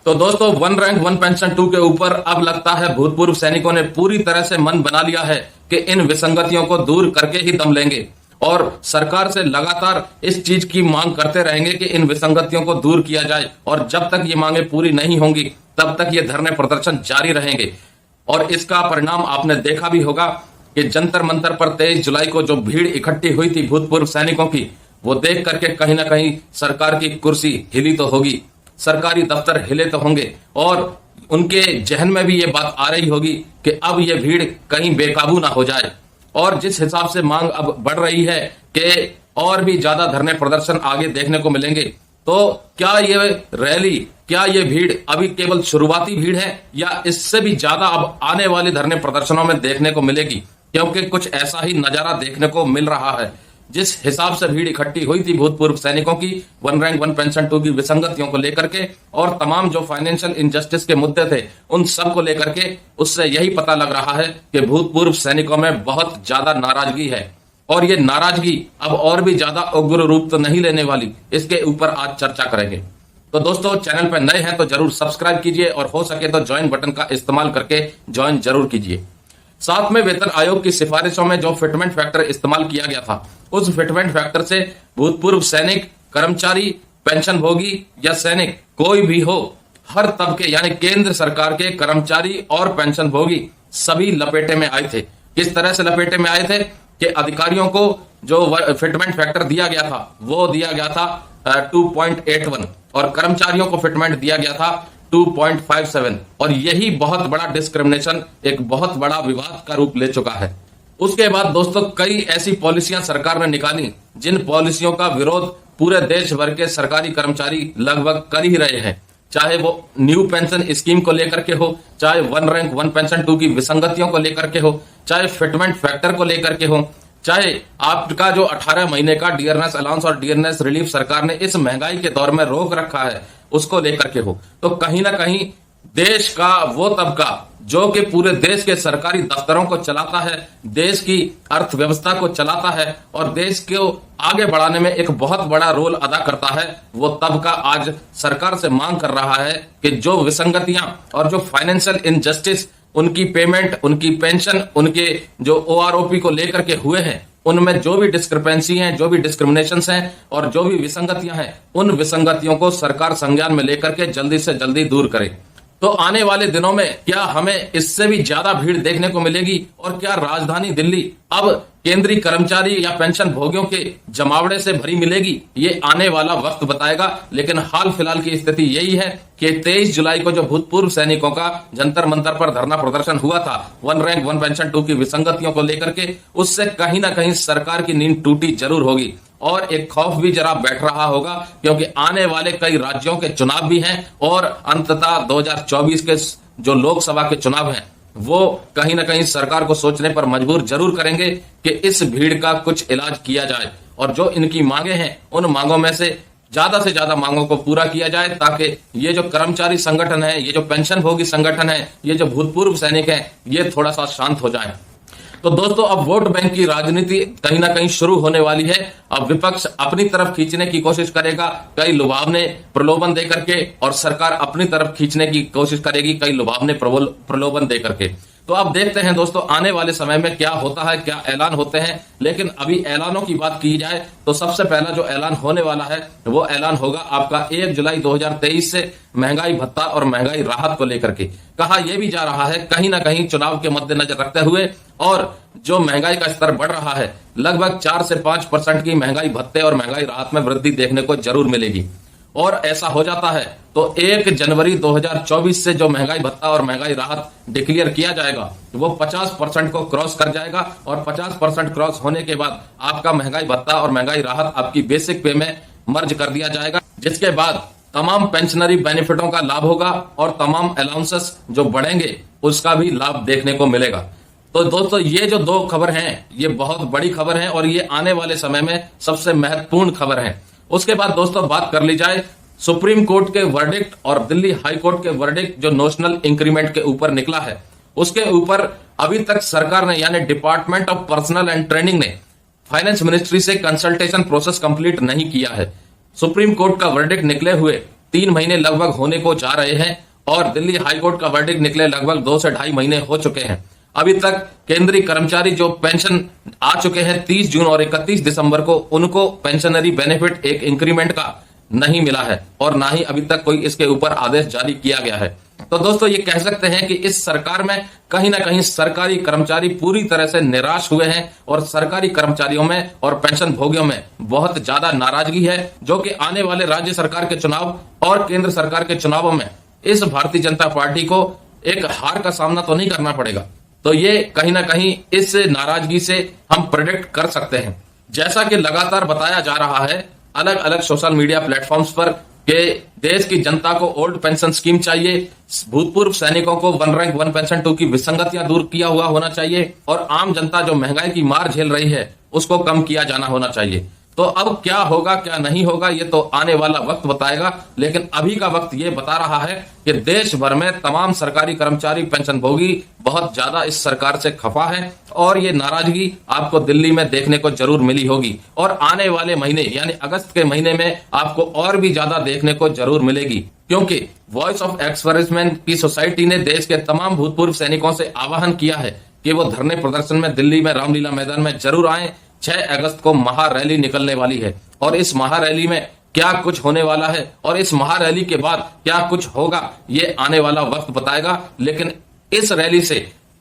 तो दोस्तों, one rank one pension 2 के ऊपर अब लगता है भूतपूर्व सैनिकों ने पूरी तरह से मन बना लिया है कि इन विसंगतियों को दूर करके ही दम लेंगे और सरकार से लगातार इस चीज की मांग करते रहेंगे कि इन विसंगतियों को दूर किया जाए। और जब तक ये मांगे पूरी नहीं होंगी तब तक ये धरने प्रदर्शन जारी रहेंगे। और इसका परिणाम आपने देखा भी होगा कि जंतर मंतर पर 23 जुलाई को जो भीड़ इकट्ठी हुई थी भूतपूर्व सैनिकों की, वो देख करके कहीं ना कहीं सरकार की कुर्सी हिली तो होगी, सरकारी दफ्तर हिले तो होंगे और उनके जहन में भी ये बात आ रही होगी कि अब ये भीड़ कहीं बेकाबू ना हो जाए। और जिस हिसाब से मांग अब बढ़ रही है कि और भी ज्यादा धरने प्रदर्शन आगे देखने को मिलेंगे, तो क्या ये रैली, क्या ये भीड़ अभी केवल शुरुआती भीड़ है या इससे भी ज्यादा अब आने वाले धरने प्रदर्शनों में देखने को मिलेगी? क्योंकि कुछ ऐसा ही नजारा देखने को मिल रहा है। जिस हिसाब से भीड़ इकट्ठी हुई थी भूतपूर्व सैनिकों की वन रैंक वन पेंशन 2 की विसंगतियों को लेकर के और तमाम जो फाइनेंशियल इनजस्टिस के मुद्दे थे उन सब को लेकर के, उससे यही पता लग रहा है कि भूतपूर्व सैनिकों में बहुत ज्यादा नाराजगी है। और ये नाराजगी अब और भी ज्यादा उग्र रूप तो नहीं लेने वाली, इसके ऊपर आज चर्चा करेंगे। तो दोस्तों, चैनल पर नए हैं तो जरूर सब्सक्राइब कीजिए और हो सके तो ज्वाइन बटन का इस्तेमाल करके ज्वाइन जरूर कीजिए। साथ में वेतन आयोग की सिफारिशों में जो फिटमेंट फैक्टर इस्तेमाल किया गया था, उस फिटमेंट फैक्टर से भूतपूर्व सैनिक, कर्मचारी, पेंशन भोगी या सैनिक कोई भी हो, हर तबके यानी केंद्र सरकार के कर्मचारी और पेंशन भोगी सभी लपेटे में आए थे। किस तरह से लपेटे में आए थे कि अधिकारियों को जो फिटमेंट फैक्टर दिया गया था वो दिया गया था 2.81 और कर्मचारियों को फिटमेंट दिया गया था 2.57 और यही बहुत बड़ा डिस्क्रिमिनेशन, एक बहुत बड़ा विवाद का रूप ले चुका है। उसके बाद दोस्तों, कई ऐसी पॉलिसियां सरकार ने निकाली जिन पॉलिसियों का विरोध पूरे देश भर के सरकारी कर्मचारी लगभग कर ही रहे हैं, चाहे वो न्यू पेंशन स्कीम को लेकर के हो, चाहे वन रैंक वन पेंशन 2 की विसंगतियों को लेकर के हो, चाहे फिटमेंट फैक्टर को लेकर के हो, चाहे आपका जो 18 महीने का डियरनेस अलाउंस और डियरनेस रिलीफ सरकार ने इस महंगाई के दौर में रोक रखा है उसको लेकर के हो। तो कहीं ना कहीं देश का वो तबका जो कि पूरे देश के सरकारी दफ्तरों को चलाता है, देश की अर्थव्यवस्था को चलाता है और देश को आगे बढ़ाने में एक बहुत बड़ा रोल अदा करता है, वो तबका आज सरकार से मांग कर रहा है कि जो विसंगतियां और जो फाइनेंशियल इनजस्टिस, उनकी पेमेंट, उनकी पेंशन, उनके जो OROP को लेकर के हुए हैं, उनमें जो भी डिस्क्रिपेंसी हैं, जो भी डिस्क्रिमिनेशंस हैं और जो भी विसंगतियां हैं, उन विसंगतियों को सरकार संज्ञान में लेकर के जल्दी से जल्दी दूर करे। तो आने वाले दिनों में क्या हमें इससे भी ज्यादा भीड़ देखने को मिलेगी और क्या राजधानी दिल्ली अब केंद्रीय कर्मचारी या पेंशन भोगियों के जमावड़े से भरी मिलेगी? ये आने वाला वक्त बताएगा। लेकिन हाल फिलहाल की स्थिति यही है कि 23 जुलाई को जो भूतपूर्व सैनिकों का जंतर मंतर पर धरना प्रदर्शन हुआ था वन रैंक वन पेंशन 2 की विसंगतियों को लेकर के, उससे कहीं ना कहीं सरकार की नींद टूटी जरूर होगी और एक खौफ भी जरा बैठ रहा होगा, क्योंकि आने वाले कई राज्यों के चुनाव भी हैं और अंततः 2024 के जो लोकसभा के चुनाव हैं वो कहीं ना कहीं सरकार को सोचने पर मजबूर जरूर करेंगे कि इस भीड़ का कुछ इलाज किया जाए और जो इनकी मांगे हैं उन मांगों में से ज्यादा मांगों को पूरा किया जाए, ताकि ये जो कर्मचारी संगठन है, ये जो पेंशन भोगी संगठन है, ये जो भूतपूर्व सैनिक हैं, ये थोड़ा सा शांत हो जाए। तो दोस्तों, अब वोट बैंक की राजनीति कहीं ना कहीं शुरू होने वाली है। अब विपक्ष अपनी तरफ खींचने की कोशिश करेगा कई लुभावने प्रलोभन दे करके और सरकार अपनी तरफ खींचने की कोशिश करेगी कई लुभावने प्रलोभन दे करके। तो अब देखते हैं दोस्तों आने वाले समय में क्या होता है, क्या ऐलान होते हैं। लेकिन अभी ऐलानों की बात की जाए तो सबसे पहला जो ऐलान होने वाला है वो ऐलान होगा आपका 1 जुलाई 2023 से महंगाई भत्ता और महंगाई राहत को लेकर के। कहा यह भी जा रहा है कहीं ना कहीं चुनाव के मद्देनजर रखते हुए और जो महंगाई का स्तर बढ़ रहा है, लगभग 4 से 5% की महंगाई भत्ते और महंगाई राहत में वृद्धि देखने को जरूर मिलेगी। और ऐसा हो जाता है तो 1 जनवरी 2024 से जो महंगाई भत्ता और महंगाई राहत डिक्लेयर किया जाएगा वो 50% को क्रॉस कर जाएगा और 50% क्रॉस होने के बाद आपका महंगाई भत्ता और महंगाई राहत आपकी बेसिक पे में मर्ज कर दिया जाएगा, जिसके बाद तमाम पेंशनरी बेनिफिटों का लाभ होगा और तमाम अलाउंसेस जो बढ़ेंगे उसका भी लाभ देखने को मिलेगा। तो दोस्तों, ये जो 2 खबर हैं ये बहुत बड़ी खबर है और ये आने वाले समय में सबसे महत्वपूर्ण खबर है। उसके बाद दोस्तों बात कर ली जाए सुप्रीम कोर्ट के वर्डिक्ट और दिल्ली हाई कोर्ट के वर्डिक्ट जो नोशनल इंक्रीमेंट के ऊपर निकला है, उसके ऊपर अभी तक सरकार ने यानी department of personal and training ने फाइनेंस मिनिस्ट्री से कंसल्टेशन प्रोसेस कंप्लीट नहीं किया है। सुप्रीम कोर्ट का वर्डिक्ट निकले हुए 3 महीने लगभग होने को जा रहे हैं और दिल्ली हाईकोर्ट का वर्डिक्ट निकले लगभग 2 से 2.5 महीने हो चुके हैं। अभी तक केंद्रीय कर्मचारी जो पेंशन आ चुके हैं 30 जून और 31 दिसंबर को, उनको पेंशनरी बेनिफिट एक इंक्रीमेंट का नहीं मिला है और ना ही अभी तक कोई इसके ऊपर आदेश जारी किया गया है। तो दोस्तों ये कह सकते हैं कि इस सरकार में कहीं ना कहीं सरकारी कर्मचारी पूरी तरह से निराश हुए हैं और सरकारी कर्मचारियों में और पेंशन भोगियों में बहुत ज्यादा नाराजगी है, जो कि आने वाले राज्य सरकार के चुनाव और केंद्र सरकार के चुनावों में इस भारतीय जनता पार्टी को एक हार का सामना तो नहीं करना पड़ेगा। तो ये कहीं ना कहीं इस नाराजगी से हम प्रेडिक्ट कर सकते हैं। जैसा कि लगातार बताया जा रहा है अलग अलग सोशल मीडिया प्लेटफॉर्म्स पर कि देश की जनता को ओल्ड पेंशन स्कीम चाहिए, भूतपूर्व सैनिकों को 1 रैंक 1 पेंशन 2 की विसंगतियां दूर किया हुआ होना चाहिए और आम जनता जो महंगाई की मार झेल रही है उसको कम किया जाना होना चाहिए। तो अब क्या होगा क्या नहीं होगा ये तो आने वाला वक्त बताएगा, लेकिन अभी का वक्त ये बता रहा है कि देश भर में तमाम सरकारी कर्मचारी पेंशन भोगी बहुत ज्यादा इस सरकार से खफा है और ये नाराजगी आपको दिल्ली में देखने को जरूर मिली होगी और आने वाले महीने यानी अगस्त के महीने में आपको और भी ज्यादा देखने को जरूर मिलेगी, क्योंकि वॉइस ऑफ एक्स-सर्विसमैन की सोसाइटी ने देश के तमाम भूतपूर्व सैनिकों से आह्वान किया है कि वो धरने प्रदर्शन में दिल्ली में रामलीला मैदान में जरूर आए। 6 अगस्त को महारैली निकलने वाली है और इस महारैली में क्या कुछ होने वाला है और इस महारैली के बाद क्या कुछ होगा ये आने वाला वक्त बताएगा, लेकिन इस रैली से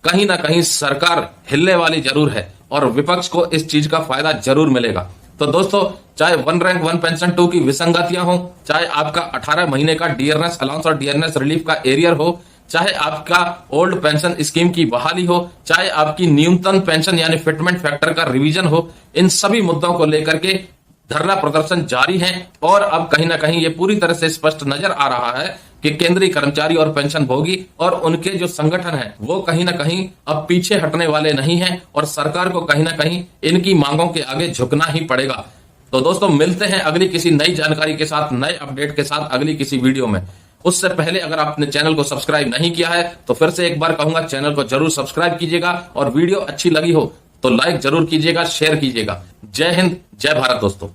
कहीं ना कहीं सरकार हिलने वाली जरूर है और विपक्ष को इस चीज का फायदा जरूर मिलेगा। तो दोस्तों चाहे 1 रैंक 1 पेंशन 2 की विसंगतियां हो, चाहे आपका 18 महीने का डियरनेस अलाउंस और डियरनेस रिलीफ का एरियर हो, चाहे आपका ओल्ड पेंशन स्कीम की बहाली हो, चाहे आपकी न्यूनतम पेंशन यानी फिटमेंट फैक्टर का रिवीजन हो, इन सभी मुद्दों को लेकर के धरना प्रदर्शन जारी है और अब कहीं ना कहीं ये पूरी तरह से स्पष्ट नजर आ रहा है कि केंद्रीय कर्मचारी और पेंशन भोगी और उनके जो संगठन है वो कहीं ना कहीं अब पीछे हटने वाले नहीं हैं और सरकार को कहीं ना कहीं इनकी मांगों के आगे झुकना ही पड़ेगा। तो दोस्तों मिलते हैं अगली किसी नई जानकारी के साथ, नए अपडेट के साथ अगली किसी वीडियो में। उससे पहले अगर आपने चैनल को सब्सक्राइब नहीं किया है तो फिर से एक बार कहूंगा चैनल को जरूर सब्सक्राइब कीजिएगा और वीडियो अच्छी लगी हो तो लाइक जरूर कीजिएगा, शेयर कीजिएगा। जय हिंद, जय भारत दोस्तों।